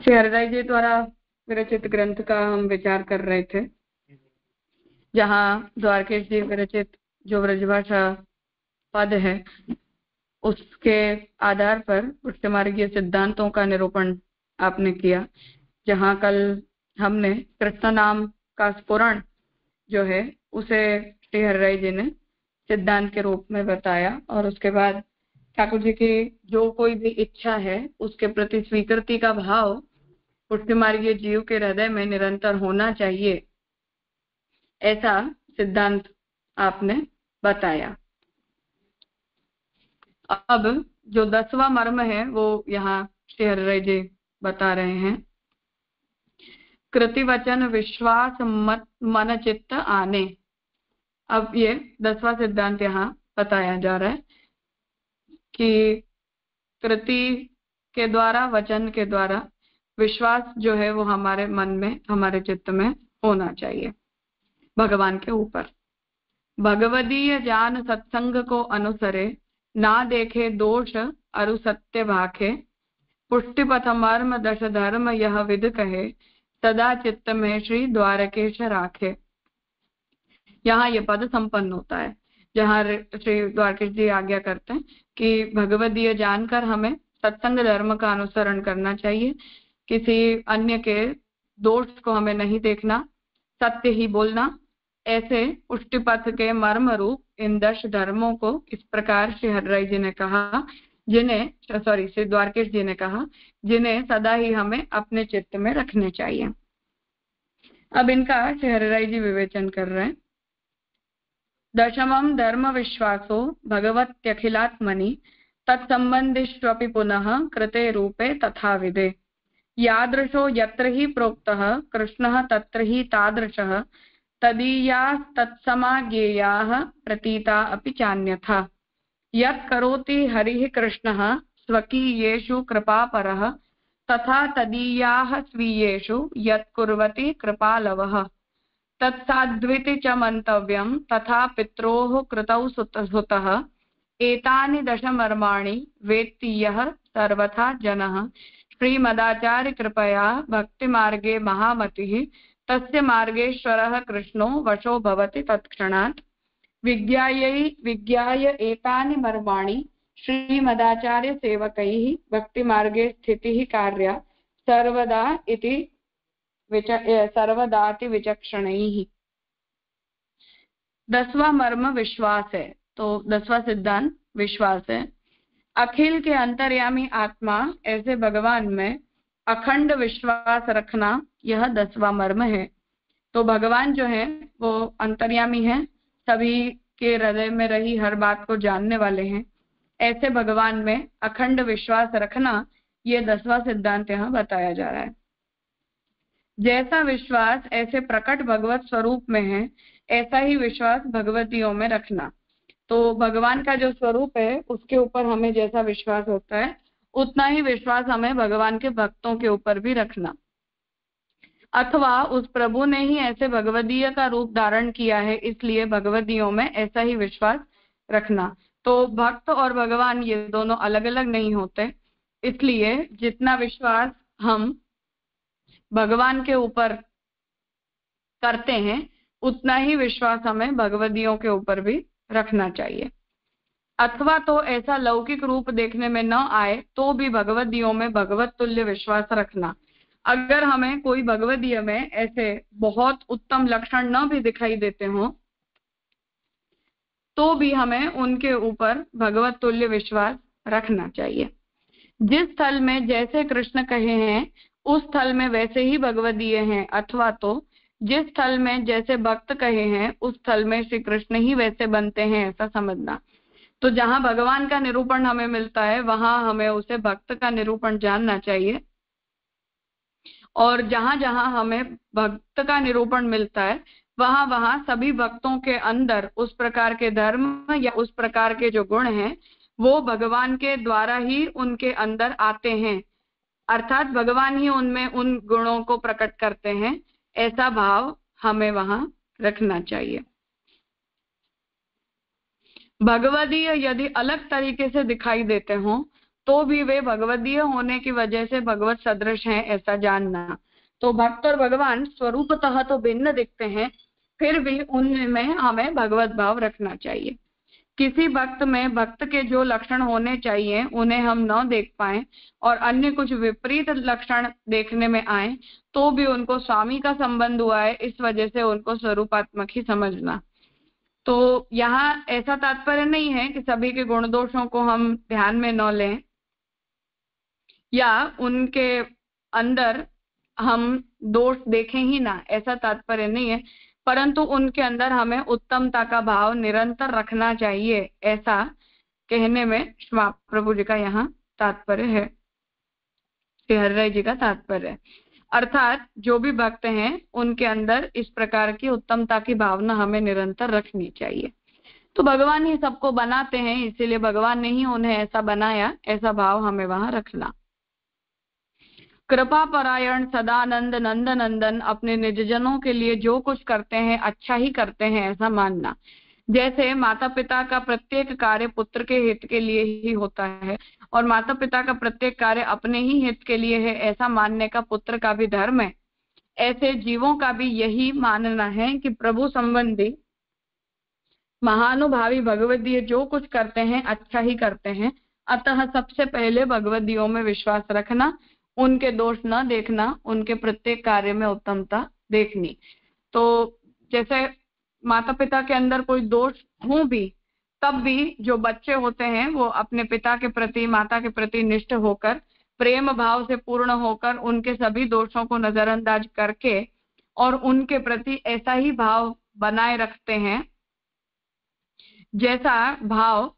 श्री हरिदास जी द्वारा विरचित ग्रंथ का हम विचार कर रहे थे, जहाँ द्वारकेश जी विरचित जो ब्रजभाषा पद है उसके आधार पर पुष्टिमार्गीय सिद्धांतों का निरूपण आपने किया। जहाँ कल हमने कृष्ण नाम का स्फुरण जो है उसे श्री हरिदास जी ने सिद्धांत के रूप में बताया, और उसके बाद ठाकुर जी की जो कोई भी इच्छा है उसके प्रति स्वीकृति का भाव पुष्टिमार्गीय जीव के हृदय में निरंतर होना चाहिए, ऐसा सिद्धांत आपने बताया। अब जो 10वां मर्म है वो यहाँ श्री हरिदास जी बता रहे हैं। कृति वचन विश्वास मत मन चित्त आने। अब ये 10वां सिद्धांत यहाँ बताया जा रहा है कि कृति के द्वारा, वचन के द्वारा विश्वास जो है वो हमारे मन में, हमारे चित्त में होना चाहिए भगवान के ऊपर। भगवदीय जान सत्संग को अनुसरे, ना देखे दोष अरु सत्य भाखे। पुष्टिपथ मर्म दश धर्म यह विद कहे, सदा चित्त में श्री द्वारकेश राखे। यहाँ ये पद संपन्न होता है जहाँ श्री द्वारकेश जी आज्ञा करते हैं कि भगवदीय जानकर हमें सत्संग धर्म का अनुसरण करना चाहिए, किसी अन्य के दोष को हमें नहीं देखना, सत्य ही बोलना। ऐसे पुष्टिपथ के मर्म रूप इन 10 धर्मों को इस प्रकार श्री हरिदास जी ने कहा, श्री द्वारकेश जी ने कहा, जिन्हें सदा ही हमें अपने चित्त में रखने चाहिए। अब इनका श्री हरिदास जी विवेचन कर रहे हैं। दशमं धर्म विश्वासो भगवत्यखिलात्मनि, तत्संबंधिष्वपि पुनः कृते रूपे तथा विदे। यादृशो यत्र हि प्रोक्तः कृष्णः तत्र हि तादृशः, तदीयास्तत्समाज्ञेयाः प्रतीता अपि चान्यथा। यत् करोति हरिः कृष्णः स्वकीयेषु कृपापरः, तथा तदीयाः स्वीयेषु यत् कुर्वति कृपालवः। तत्साध्विति च मन्तव्यं, तथा पित्रोः कृतौ सुतः। एतानि 10 मर्माणि वेत्ति यः सर्वथा जनः, श्रीमदाचार्य कृपया भक्तिमार्गे महामतिः, तस्य मार्गेश्वरः कृष्णो वशो भवति तत्क्षणात्। विज्ञाय एतानि मर्माणि श्रीमदाचार्य सेवकैः भक्तिमार्गे स्थितिः कार्या सर्वदाति विचक्षणैः। 10वां मर्म विश्वास है, तो 10वां सिद्धांत विश्वास है। अखिल के अंतर्यामी आत्मा ऐसे भगवान में अखंड विश्वास रखना, यह 10वां मर्म है। तो भगवान जो है वो अंतर्यामी है, सभी के हृदय में रही हर बात को जानने वाले हैं। ऐसे भगवान में अखंड विश्वास रखना, ये 10वां सिद्धांत यहाँ बताया जा रहा है। जैसा विश्वास ऐसे प्रकट भगवत स्वरूप में है, ऐसा ही विश्वास भगवतियों में रखना। तो भगवान का जो स्वरूप है उसके ऊपर हमें जैसा विश्वास होता है, उतना ही विश्वास हमें भगवान के भक्तों के ऊपर भी रखना। अथवा उस प्रभु ने ही ऐसे भगवदीय का रूप धारण किया है, इसलिए भगवदियों में ऐसा ही विश्वास रखना। तो भक्त और भगवान ये दोनों अलग अलग नहीं होते, इसलिए जितना विश्वास हम भगवान के ऊपर करते हैं उतना ही विश्वास हमें भगवदियों के ऊपर भी रखना चाहिए। अथवा तो ऐसा लौकिक रूप देखने में न आए तो भी भगवदियों में भगवत तुल्य विश्वास रखना। अगर हमें कोई भगवदीय में ऐसे बहुत उत्तम लक्षण न भी दिखाई देते हो तो भी हमें उनके ऊपर भगवत तुल्य विश्वास रखना चाहिए। जिस स्थल में जैसे कृष्ण कहे हैं उस स्थल में वैसे ही भगवदीय हैं, अथवा तो जिस स्थल में जैसे भक्त कहे हैं उस स्थल में श्री कृष्ण ही वैसे बनते हैं, ऐसा समझना। तो जहां भगवान का निरूपण हमें मिलता है वहां हमें उसे भक्त का निरूपण जानना चाहिए, और जहां जहां हमें भक्त का निरूपण मिलता है वहां वहां सभी भक्तों के अंदर उस प्रकार के धर्म या उस प्रकार के जो गुण हैं वो भगवान के द्वारा ही उनके अंदर आते हैं, अर्थात भगवान ही उनमें उन गुणों को प्रकट करते हैं, ऐसा भाव हमें वहां रखना चाहिए। भगवदीय यदि अलग तरीके से दिखाई देते हो तो भी वे भगवदीय होने की वजह से भगवत सदृश हैं, ऐसा जानना। तो भक्त और भगवान स्वरूपतः तो भिन्न दिखते हैं, फिर भी उनमें हमें भगवत भाव रखना चाहिए। किसी भक्त में भक्त के जो लक्षण होने चाहिए उन्हें हम न देख पाए और अन्य कुछ विपरीत लक्षण देखने में आए, तो भी उनको स्वामी का संबंध हुआ है, इस वजह से उनको स्वरूपात्मक ही समझना। तो यहाँ ऐसा तात्पर्य नहीं है कि सभी के गुण दोषों को हम ध्यान में न लें या उनके अंदर हम दोष देखें ही ना, ऐसा तात्पर्य नहीं है, परंतु उनके अंदर हमें उत्तमता का भाव निरंतर रखना चाहिए, ऐसा कहने में महाप्रभु जी का यहाँ तात्पर्य है, श्री हरिराय जी का तात्पर्य है। अर्थात जो भी भक्त हैं उनके अंदर इस प्रकार की उत्तमता की भावना हमें निरंतर रखनी चाहिए। तो भगवान ही सबको बनाते हैं, इसीलिए भगवान ने ही उन्हें ऐसा बनाया, ऐसा भाव हमें वहां रखना। कृपा परायण सदानंद नंद नंदन अपने निजजनों के लिए जो कुछ करते हैं अच्छा ही करते हैं, ऐसा मानना। जैसे माता पिता का प्रत्येक कार्य पुत्र के हित के लिए ही होता है और माता पिता का प्रत्येक कार्य अपने ही हित के लिए है, ऐसा मानने का पुत्र का भी धर्म है। ऐसे जीवों का भी यही मानना है कि प्रभु संबंधी महानुभावी भगवदीय जो कुछ करते हैं अच्छा ही करते हैं। अतः सबसे पहले भगवदीयों में विश्वास रखना, उनके दोष न देखना, उनके प्रत्येक कार्य में उत्तमता देखनी। तो जैसे माता पिता के अंदर कोई दोष हो भी, तब भी जो बच्चे होते हैं वो अपने पिता के प्रति माता के प्रति निष्ठ होकर प्रेम भाव से पूर्ण होकर उनके सभी दोषों को नजरअंदाज करके और उनके प्रति ऐसा ही भाव बनाए रखते हैं जैसा भाव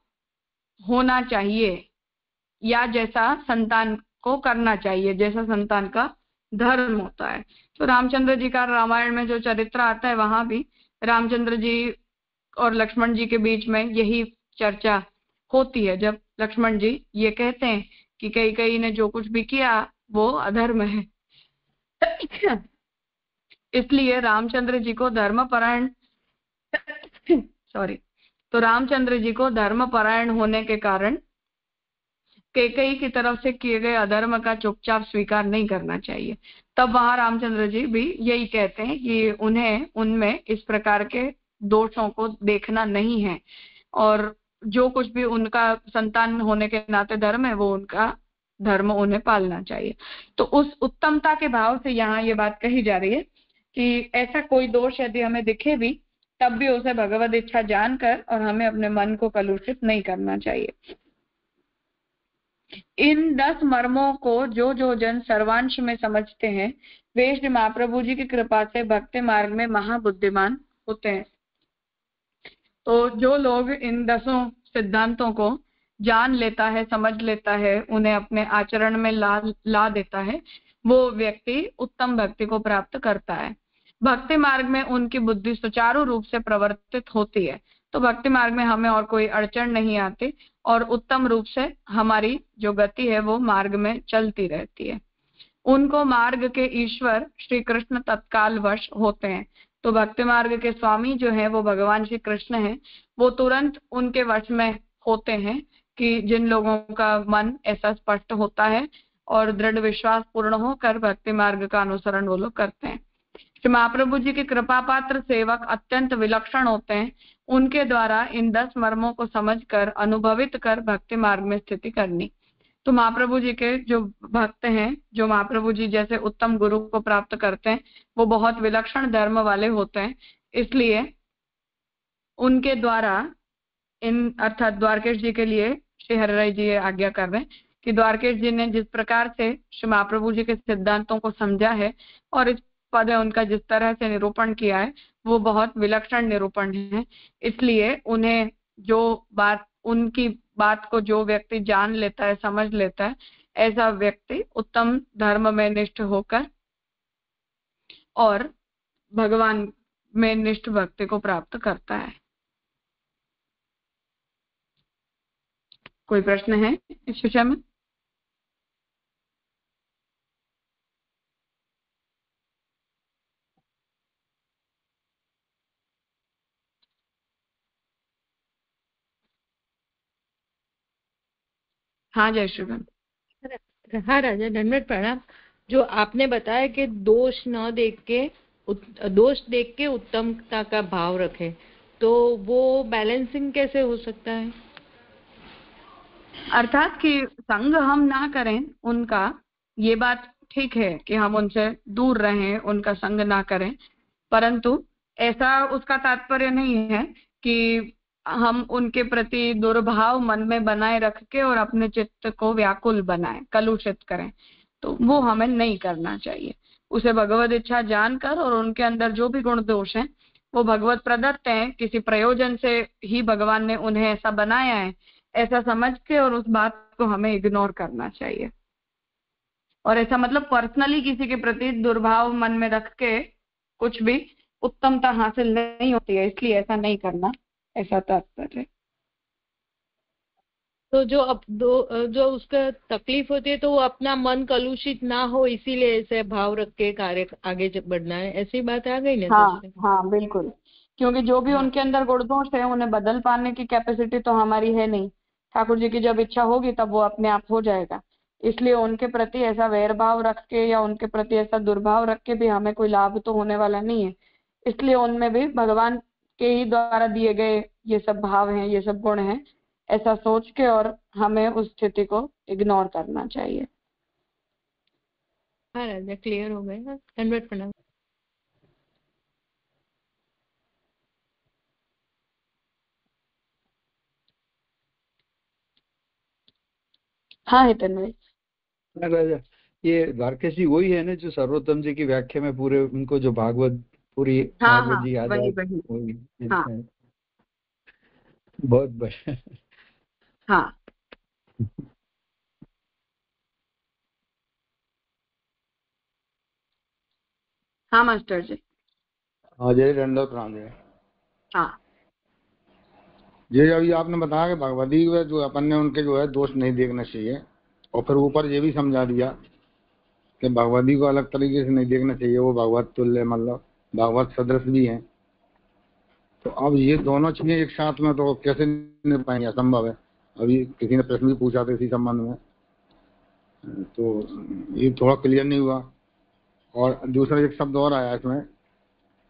होना चाहिए या जैसा संतान को करना चाहिए, जैसा संतान का धर्म होता है। तो रामचंद्र जी का रामायण में जो चरित्र आता है वहां भी रामचंद्र जी और लक्ष्मण जी के बीच में यही चर्चा होती है, जब लक्ष्मण जी ये कहते हैं कि कैकेयी ने जो कुछ भी किया वो अधर्म है। इसलिए रामचंद्र जी को धर्मपरायण सॉरी तो रामचंद्र जी को धर्मपरायण होने के कारण कैकेयी की तरफ से किए गए अधर्म का चुपचाप स्वीकार नहीं करना चाहिए। तब वहां रामचंद्र जी भी यही कहते हैं कि उन्हें उनमें इस प्रकार के दोषों को देखना नहीं है और जो कुछ भी उनका संतान होने के नाते धर्म है वो उनका धर्म उन्हें पालना चाहिए। तो उस उत्तमता के भाव से यहाँ ये बात कही जा रही है कि ऐसा कोई दोष यदि हमें दिखे भी तब भी उसे भगवद इच्छा जानकर और हमें अपने मन को कलुषित नहीं करना चाहिए। इन 10 मर्मों को जो जो जन सर्वांश में समझते हैं वे श्री महाप्रभु जी की कृपा से भक्ति मार्ग में महाबुद्धिमान होते हैं। तो जो लोग इन 10 सिद्धांतों को जान लेता है, समझ लेता है, उन्हें अपने आचरण में ला देता है, वो व्यक्ति उत्तम भक्ति को प्राप्त करता है। भक्ति मार्ग में उनकी बुद्धि सुचारू रूप से प्रवर्तित होती है। तो भक्ति मार्ग में हमें और कोई अड़चन नहीं आती और उत्तम रूप से हमारी जो गति है वो मार्ग में चलती रहती है। उनको मार्ग के ईश्वर श्री कृष्ण तत्काल वश होते हैं। तो भक्ति मार्ग के स्वामी जो है वो भगवान श्री कृष्ण है, वो तुरंत उनके वश में होते हैं कि जिन लोगों का मन ऐसा स्पष्ट होता है और दृढ़ विश्वास पूर्ण होकर भक्ति मार्ग का अनुसरण वो लोग करते हैं। श्री महाप्रभु जी के कृपा पात्र सेवक अत्यंत विलक्षण होते हैं। उनके द्वारा इन 10 मर्मों को समझकर अनुभवित कर भक्ति मार्ग में स्थिति करनी। तो महाप्रभु जी के जो भक्त हैं, जो महाप्रभु जी जैसे उत्तम गुरु को प्राप्त करते हैं, वो बहुत विलक्षण धर्म वाले होते हैं। इसलिए उनके द्वारा इन अर्थात द्वारकेश जी के लिए श्री हरिराय जी आज्ञा कर रहे हैं कि द्वारकेश जी ने जिस प्रकार से श्री महाप्रभु जी के सिद्धांतों को समझा है और इस पद उनका जिस तरह से निरूपण किया है वो बहुत विलक्षण निरूपण है। इसलिए उन्हें जो बात, उनकी बात को जो व्यक्ति जान लेता है, समझ लेता है, ऐसा व्यक्ति उत्तम धर्म में निष्ठ होकर और भगवान में निष्ठ भक्ति को प्राप्त करता है। कोई प्रश्न है इस विषय में? हाँ जय श्री राम। हाँ राजा, दंडवत प्रणाम। जो आपने बताया कि दोष देख के उत्तमता का भाव रखे, तो वो बैलेंसिंग कैसे हो सकता है? अर्थात कि संग हम ना करें उनका, ये बात ठीक है कि हम उनसे दूर रहें, उनका संग ना करें, परंतु ऐसा उसका तात्पर्य नहीं है कि हम उनके प्रति दुर्भाव मन में बनाए रख के और अपने चित्त को व्याकुल बनाएं, कलुषित करें, तो वो हमें नहीं करना चाहिए। उसे भगवत इच्छा जानकर और उनके अंदर जो भी गुण दोष हैं वो भगवत प्रदत्त हैं, किसी प्रयोजन से ही भगवान ने उन्हें ऐसा बनाया है, ऐसा समझ के और उस बात को हमें इग्नोर करना चाहिए। और ऐसा मतलब पर्सनली किसी के प्रति दुर्भाव मन में रख के कुछ भी उत्तमता हासिल नहीं होती है, इसलिए ऐसा नहीं करना, ऐसा तात्पर्य। तो जो उसका तकलीफ होती है तो वो अपना मन कलुषित ना हो, इसीलिए ऐसे भाव रख के कार्य आगे बढ़ना है, ऐसी बात आ गई ना? हाँ हाँ बिल्कुल, क्योंकि जो भी हाँ उनके अंदर गुण दोष है उन्हें बदल पाने की कैपेसिटी तो हमारी है नहीं। ठाकुर जी की जब इच्छा होगी तब वो अपने आप हो जाएगा। इसलिए उनके प्रति ऐसा वैर भाव रख के या उनके प्रति ऐसा दुर्भाव रख के भी हमें कोई लाभ तो होने वाला नहीं है। इसलिए उनमें भी भगवान के ही द्वारा दिए गए ये सब भाव हैं, ये सब गुण हैं, ऐसा सोच के और हमें उस स्थिति को इग्नोर करना चाहिए। हाँ राजा, क्लियर हो गए। दंडवत प्रणाम। हाँ हितन भाई। राजा, ये द्वारकेश जी वही है ना जो सर्वोत्तम जी की व्याख्या में पूरे उनको जो भागवत पूरी हाँ भागवत हाँ जी याद वही है वही। वही। हाँ बहुत बढ़िया। हाँ हाँ मास्टर जी। हाँ जय दंडवत प्रणाम जय। हाँ जय, अभी आपने बताया कि भगवती में जो अपन ने उनके जो है दोष नहीं देखना चाहिए, और फिर ऊपर ये भी समझा दिया कि भगवती को अलग तरीके से नहीं देखना चाहिए, वो भगवत तुल्य मतलब भगवत सदृश भी हैं। तो अब ये दोनों चीजें एक साथ में तो कैसे निभ पाएंगे, असंभव है। अभी किसी ने प्रश्न भी पूछा था इसी संबंध में, तो ये थोड़ा क्लियर नहीं हुआ। और दूसरा एक शब्द और आया इसमें,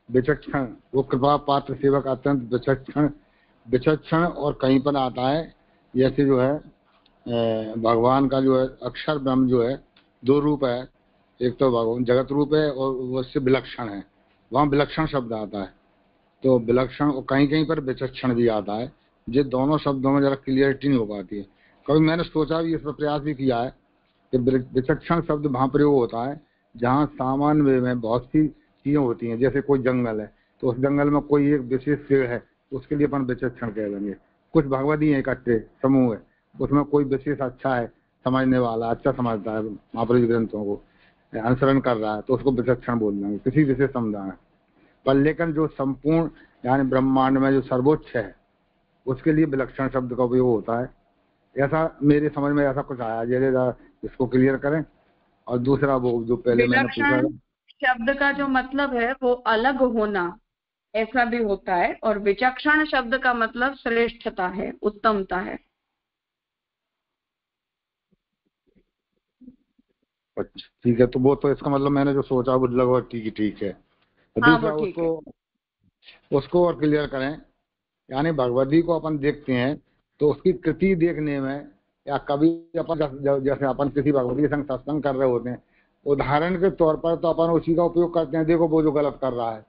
विचक्षण, वो कृपा पात्र सेवक अत्यंत विचक्षण, विचक्षण और कहीं पर आता है जैसे जो है भगवान का जो है अक्षर ब्रह्म जो है दो रूप है, एक तो भगवान जगत रूप है और वो उससे विलक्षण है, वहाँ विलक्षण शब्द आता है। तो विलक्षण और कहीं कहीं पर विचक्षण भी आता है। ये दोनों शब्दों में जरा क्लियरिटी नहीं हो पाती है। कभी मैंने सोचा भी, इस पर प्रयास भी किया है कि विचक्षण शब्द वहाँ प्रयोग होता है जहाँ सामान्य में बहुत सी चीजें होती हैं। जैसे कोई जंगल है तो उस जंगल में कोई एक विशेष पेड़ है, उसके लिए अपन विचक्षण कह देंगे। कुछ भगवती है इकट्ठे समूह है, उसमें कोई विशेष अच्छा है, समझने वाला अच्छा समझता है, महापुरुष ग्रंथों को अनुसरण कर रहा है, तो उसको विचक्षण बोल देंगे किसी विशेष समुदाय पर। लेकिन जो संपूर्ण यानी ब्रह्मांड में जो सर्वोच्च है उसके लिए विलक्षण शब्द का उपयोग होता है। ऐसा मेरे समझ में ऐसा कुछ आया, जरा इसको क्लियर करें। और दूसरा वो जो पहले मैंने पूछा था, शब्द का जो मतलब है वो अलग होना, ऐसा भी होता है, और विचक्षण शब्द का मतलब श्रेष्ठता है, उत्तमता है। अच्छा ठीक है, तो वो तो इसका मतलब मैंने जो सोचा वो लगा ठीक है। हाँ दूसरा वो ठीक है। उसको और क्लियर करें। यानी भगवती को अपन देखते हैं तो उसकी कृति देखने में, या कभी अपन जैसे अपन किसी भगवती के संग सत्संग कर रहे होते हैं, उदाहरण के तौर पर तो अपन उसी का उपयोग करते हैं, देखो वो जो गलत कर रहा है,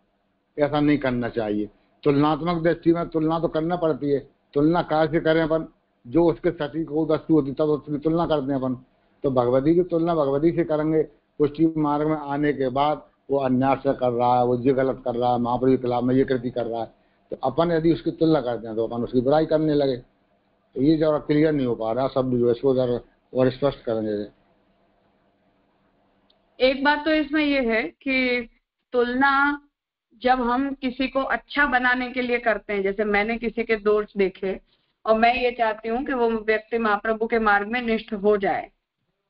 ऐसा नहीं करना चाहिए। तुलनात्मक दृष्टि में तुलना तो करना पड़ती है। तुलना कार से करें अपन, जो उसके सटीक कोई वस्तु होती तब उसकी तुलना करते हैं अपन। तो भगवती की तुलना भगवती से करेंगे, पुष्टि मार्ग में आने के बाद वो अन्याय से कर रहा है, वो ये गलत कर रहा है, महापुरुष के खिलाफ में ये कृति कर रहा है, तो अपन यदि उसकी तुलना करते हैं तो अपन उसकी बुराई करने लगे। तो ये जरा क्लियर नहीं हो पा रहा शब्द जो है, इसको जरा और स्पष्ट करेंगे। एक बात तो इसमें ये है कि तुलना जब हम किसी को अच्छा बनाने के लिए करते हैं, जैसे मैंने किसी के दोष देखे और मैं ये चाहती हूँ कि वो व्यक्ति महाप्रभु के मार्ग में निष्ठ हो जाए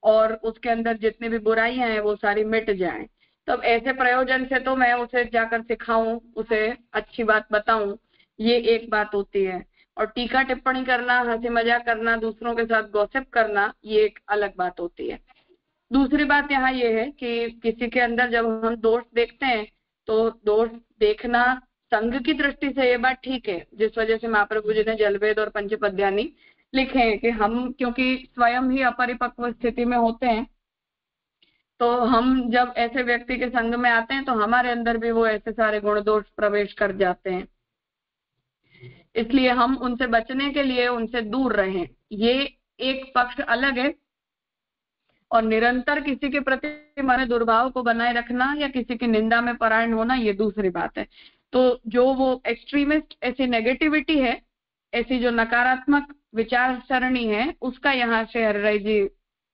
और उसके अंदर जितनी भी बुराइयां हैं वो सारी मिट जाएं, तब ऐसे प्रयोजन से तो मैं उसे जाकर सिखाऊं, उसे अच्छी बात बताऊं, ये एक बात होती है। और टीका टिप्पणी करना, हंसी मजाक करना, दूसरों के साथ गॉसिप करना, ये एक अलग बात होती है। दूसरी बात यहाँ ये है कि किसी के अंदर जब हम दोष देखते हैं तो दोष देखना संघ की दृष्टि से ये बात ठीक है, जिस वजह से महाप्रभु जी ने जलवेद और पंचपद्यानी लिखे हैं कि हम क्योंकि स्वयं ही अपरिपक्व स्थिति में होते हैं, तो हम जब ऐसे व्यक्ति के संग में आते हैं तो हमारे अंदर भी वो ऐसे सारे गुण दोष प्रवेश कर जाते हैं। इसलिए हम उनसे बचने के लिए उनसे दूर रहें, ये एक पक्ष अलग है। और निरंतर किसी के प्रति मन दुर्भाव को बनाए रखना या किसी की निंदा में परायण होना, ये दूसरी बात है। तो जो वो एक्सट्रीमिस्ट ऐसी नेगेटिविटी है, ऐसी जो नकारात्मक विचार सरणी है, उसका यहाँ से हरिराय जी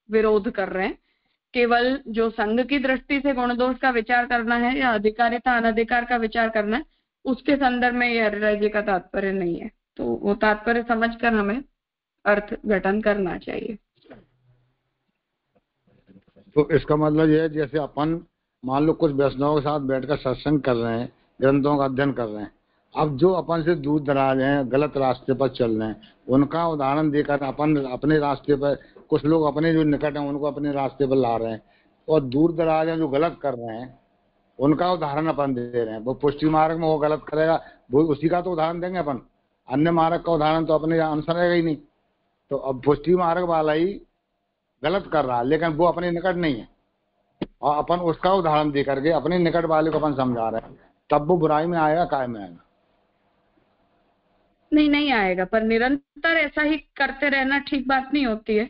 विरोध कर रहे हैं। केवल जो संघ की दृष्टि से गुण दोष का विचार करना है या अधिकारिता अनधिकार का विचार करना है, उसके संदर्भ में ये हरिराय जी का तात्पर्य नहीं है। तो वो तात्पर्य समझकर हमें अर्थ गठन करना चाहिए। तो इसका मतलब ये है, जैसे अपन मान लो कुछ वैष्णवों के साथ बैठकर सत्संग कर रहे हैं, ग्रंथों का अध्ययन कर रहे हैं, अब जो अपन से दूर दराज हैं, गलत रास्ते पर चल रहे हैं, उनका उदाहरण देकर अपन अपने रास्ते पर, कुछ लोग अपने जो निकट हैं उनको अपने रास्ते पर ला रहे हैं, और दूर दराज हैं जो गलत कर रहे हैं उनका उदाहरण अपन दे रहे हैं। वो पुष्टि मार्ग में वो गलत करेगा, वो उसी का तो उदाहरण देंगे अपन, अन्य मार्ग का उदाहरण तो अपने अनुसार रहेगा ही नहीं। तो अब पुष्टि मार्ग वाला ही गलत कर रहा है लेकिन वो अपने निकट नहीं है, और अपन उसका उदाहरण दे करके अपने निकट वाले को अपन समझा रहे हैं, तब वो बुराई में आएगा, काय में आएगा? नहीं आएगा। पर निरंतर ऐसा ही करते रहना ठीक बात नहीं होती है।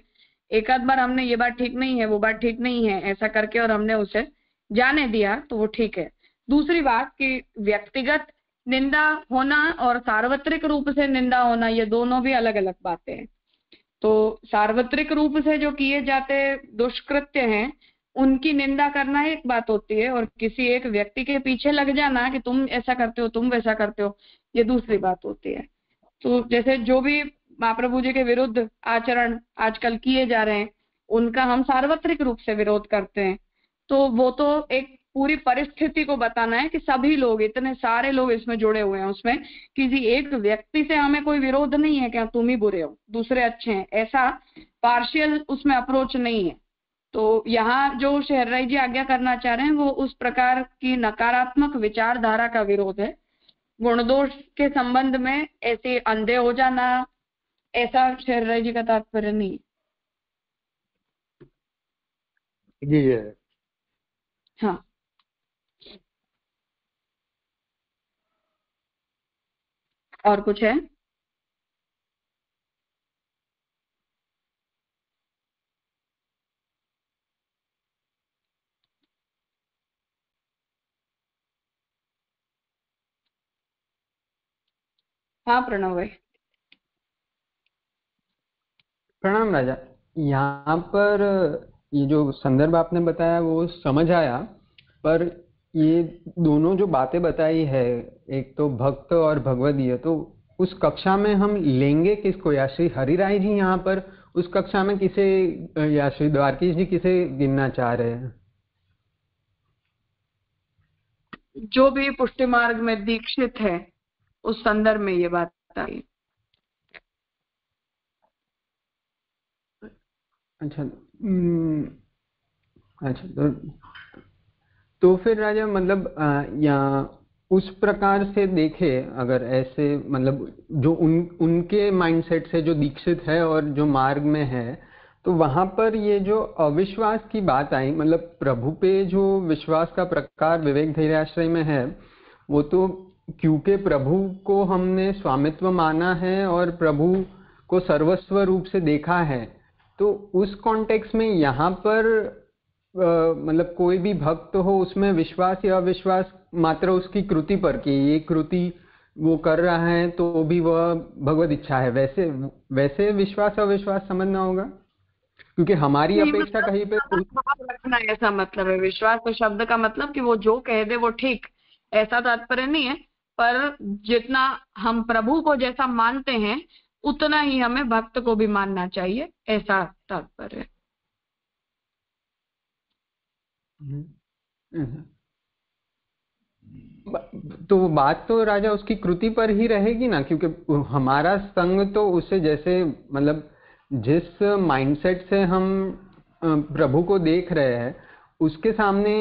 एक आध बार हमने ये बात ठीक नहीं है, वो बात ठीक नहीं है ऐसा करके और हमने उसे जाने दिया तो वो ठीक है। दूसरी बात कि व्यक्तिगत निंदा होना और सार्वत्रिक रूप से निंदा होना, ये दोनों भी अलग अलग बातें हैं। तो सार्वत्रिक रूप से जो किए जाते दुष्कृत्य हैं उनकी निंदा करना एक बात होती है, और किसी एक व्यक्ति के पीछे लग जाना कि तुम ऐसा करते हो, तुम वैसा करते हो, ये दूसरी बात होती है। तो जैसे जो भी महाप्रभु जी के विरुद्ध आचरण आजकल किए जा रहे हैं उनका हम सार्वत्रिक रूप से विरोध करते हैं, तो वो तो एक पूरी परिस्थिति को बताना है कि सभी लोग, इतने सारे लोग इसमें जुड़े हुए हैं, उसमें किसी एक व्यक्ति से हमें कोई विरोध नहीं है कि तुम ही बुरे हो दूसरे अच्छे हैं, ऐसा पार्शियल उसमें अप्रोच नहीं है। तो यहाँ जो हरिराय जी आज्ञा करना चाह रहे हैं वो उस प्रकार की नकारात्मक विचारधारा का विरोध है। गुण दोष के संबंध में ऐसे अंधे हो जाना, ऐसा हरिराय जी का तात्पर्य नहीं। जी ये हाँ, और कुछ है? हाँ प्रणव भाई। प्रणाम राजा। यहाँ पर ये जो संदर्भ आपने बताया वो समझ आया, पर ये दोनों जो बातें बताई है, एक तो भक्त और भगवदीय, तो उस कक्षा में हम लेंगे किसको? या श्री हरिराय जी यहाँ पर उस कक्षा में किसे, या श्री द्वारकीश जी किसे गिनना चाह रहे हैं? जो भी पुष्टि मार्ग में दीक्षित है उस संदर्भ में ये बात आई। अच्छा, अच्छा, तो फिर राजा मतलब या उस प्रकार से देखे, अगर ऐसे मतलब जो उनके माइंडसेट से जो दीक्षित है और जो मार्ग में है, तो वहां पर ये जो अविश्वास की बात आई, मतलब प्रभु पे जो विश्वास का प्रकार विवेक धैर्य आश्रय में है, वो तो क्योंकि प्रभु को हमने स्वामित्व माना है और प्रभु को सर्वस्व रूप से देखा है, तो उस कॉन्टेक्स्ट में यहाँ पर मतलब कोई भी भक्त हो उसमें विश्वास या अविश्वास मात्र उसकी कृति पर, कि ये कृति वो कर रहा है तो भी वह भगवत इच्छा है, वैसे विश्वास अविश्वास समझना होगा, क्योंकि हमारी अपेक्षा कहीं पे भाव रखना ऐसा मतलब है। विश्वास तो शब्द का मतलब कि वो जो कह दे वो ठीक, ऐसा तात्पर्य नहीं है। पर जितना हम प्रभु को जैसा मानते हैं उतना ही हमें भक्त को भी मानना चाहिए, ऐसा तात्पर्य है। तो बात तो राजा उसकी कृति पर ही रहेगी ना, क्योंकि हमारा संग तो उससे, जैसे मतलब जिस माइंडसेट से हम प्रभु को देख रहे हैं उसके सामने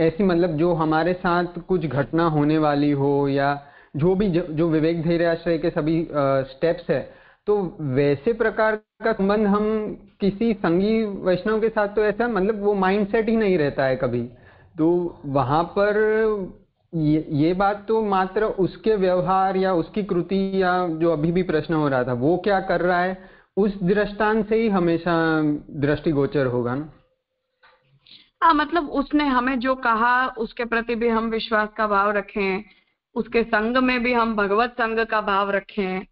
ऐसी मतलब जो हमारे साथ कुछ घटना होने वाली हो, या जो भी जो विवेक धैर्य आश्रय के सभी स्टेप्स है, तो वैसे प्रकार का संबंध हम किसी संगी वैष्णव के साथ तो ऐसा मतलब वो माइंडसेट ही नहीं रहता है कभी। तो वहां पर ये बात तो मात्र उसके व्यवहार या उसकी कृति, या जो अभी भी प्रश्न हो रहा था वो क्या कर रहा है, उस दृष्टांत से ही हमेशा दृष्टिगोचर होगा ना। हाँ, मतलब उसने हमें जो कहा उसके प्रति भी हम विश्वास का भाव रखें, उसके संग में भी हम भगवत संग का भाव रखें,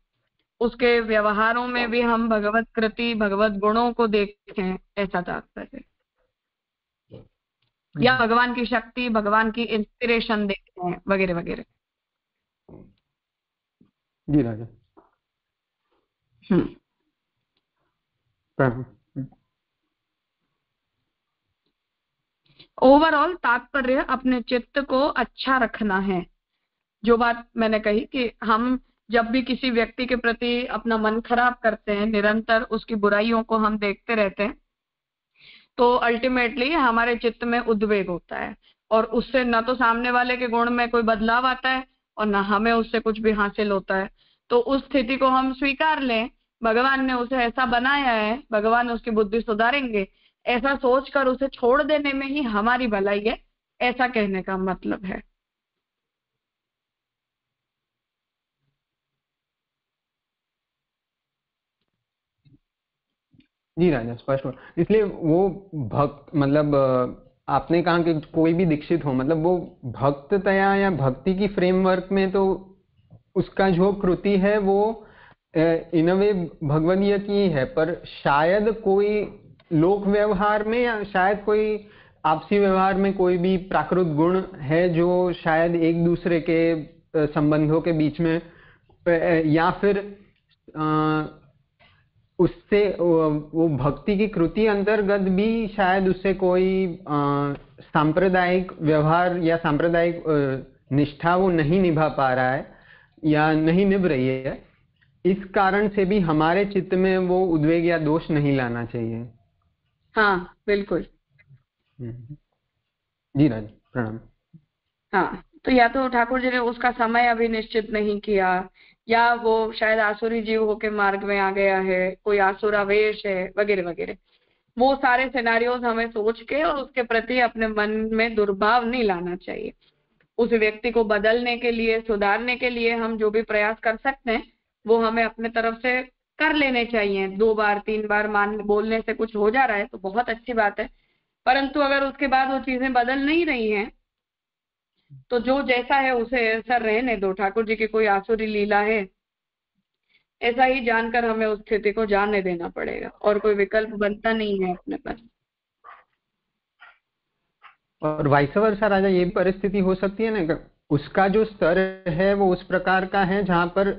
उसके व्यवहारों में भी हम भगवत कृति भगवत गुणों को देखें, ऐसा तात्पर्य, या भगवान की शक्ति भगवान की इंस्पिरेशन देखें वगैरह वगैरह। जी राजा। ओवरऑल तात्पर्य अपने चित्त को अच्छा रखना है। जो बात मैंने कही कि हम जब भी किसी व्यक्ति के प्रति अपना मन खराब करते हैं, निरंतर उसकी बुराइयों को हम देखते रहते हैं, तो अल्टीमेटली हमारे चित्त में उद्वेग होता है, और उससे न तो सामने वाले के गुण में कोई बदलाव आता है और न हमें उससे कुछ भी हासिल होता है। तो उस स्थिति को हम स्वीकार लें, भगवान ने उसे ऐसा बनाया है, भगवान उसकी बुद्धि सुधारेंगे, ऐसा सोचकर उसे छोड़ देने में ही हमारी भलाई है, ऐसा कहने का मतलब है। जी राजा, स्पष्ट हो। इसलिए वो भक्त मतलब आपने कहा कि कोई भी दीक्षित हो, मतलब वो भक्ततया या भक्ति की फ्रेमवर्क में तो उसका जो कृति है वो इन अ वे भगवनीय की है, पर शायद कोई लोक व्यवहार में या शायद कोई आपसी व्यवहार में कोई भी प्राकृत गुण है जो शायद एक दूसरे के संबंधों के बीच में, या फिर उससे वो भक्ति की कृति अंतर्गत भी शायद उससे कोई सांप्रदायिक व्यवहार या सांप्रदायिक निष्ठा वो नहीं निभा पा रहा है या नहीं निभ रही है, इस कारण से भी हमारे चित्त में वो उद्वेग या दोष नहीं लाना चाहिए। हाँ बिल्कुल। जी राज, प्रणाम। हाँ, तो या तो ठाकुर जी ने उसका समय अभी निश्चित नहीं किया, या वो शायद आसुरी जीव होके मार्ग में आ गया है, कोई आसुरावेश है वगैरह वगैरह। वो सारे सिनेरियोज हमें सोच के और उसके प्रति अपने मन में दुर्भाव नहीं लाना चाहिए। उस व्यक्ति को बदलने के लिए, सुधारने के लिए हम जो भी प्रयास कर सकते हैं वो हमें अपने तरफ से कर लेने चाहिए। 2 बार 3 बार बोलने से कुछ हो जा रहा है तो बहुत अच्छी बात है, परंतु अगर उसके बाद वो चीजें बदल नहीं रही हैं तो जो जैसा है उसे ऐसा रहने दो। ठाकुर जी की कोई आसुरी लीला है ऐसा ही जानकर हमें उस स्थिति को जाने देना पड़ेगा, और कोई विकल्प बनता नहीं है अपने पास। और वाइस वर्सा राजा, ये भी परिस्थिति हो सकती है ना, उसका जो स्तर है वो उस प्रकार का है जहां पर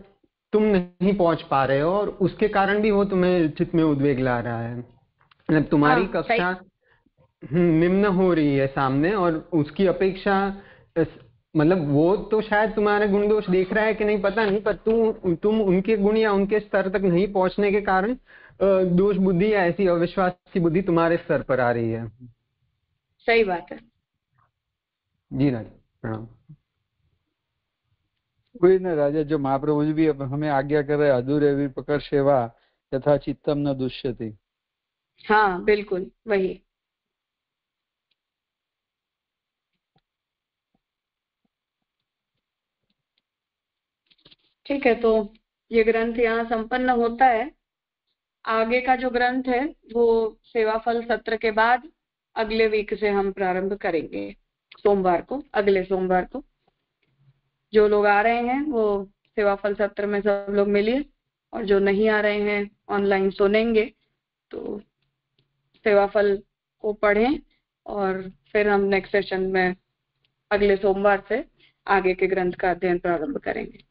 तुम नहीं पहुंच पा रहे हो और उसके कारण भी वो तुम्हें चित्त में उद्वेग ला रहा है। मतलब तुम्हारी कक्षा निम्न हो रही है सामने और उसकी अपेक्षा, मतलब वो तो शायद तुम्हारे गुण दोष देख रहा है कि नहीं पता नहीं, पर तुम उनके गुण या उनके स्तर तक नहीं पहुंचने के कारण दोष बुद्धि या ऐसी अविश्वास की बुद्धि तुम्हारे स्तर पर आ रही है। सही बात है। जी राजा, प्रणाम। कोई ना राजा, जो महाप्रभु जी भी हमें आज्ञा कर रहे, अधूरे भी पकड़ सेवा तथा चित्तम न दुष्यति। हाँ बिल्कुल वही। ठीक है, तो ये ग्रंथ यहाँ संपन्न होता है। आगे का जो ग्रंथ है वो सेवाफल सत्र के बाद अगले वीक से हम प्रारंभ करेंगे, सोमवार को, अगले सोमवार को। जो लोग आ रहे हैं वो सेवाफल सत्र में सब लोग मिलिए, और जो नहीं आ रहे हैं ऑनलाइन सुनेंगे, तो सेवाफल को पढ़ें और फिर हम नेक्स्ट सेशन में अगले सोमवार से आगे के ग्रंथ का अध्ययन प्रारंभ करेंगे।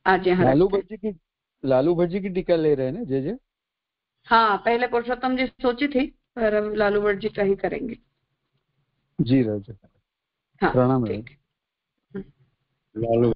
आज यहाँ लालू भट्ट की टीका ले रहे हैं ना जे? हाँ, पहले पुरुषोत्तम जी सोची थी, पर अब लालू भट्ट जी का ही करेंगे। जी राजा, हाँ, प्रणाम। ठीक। लालू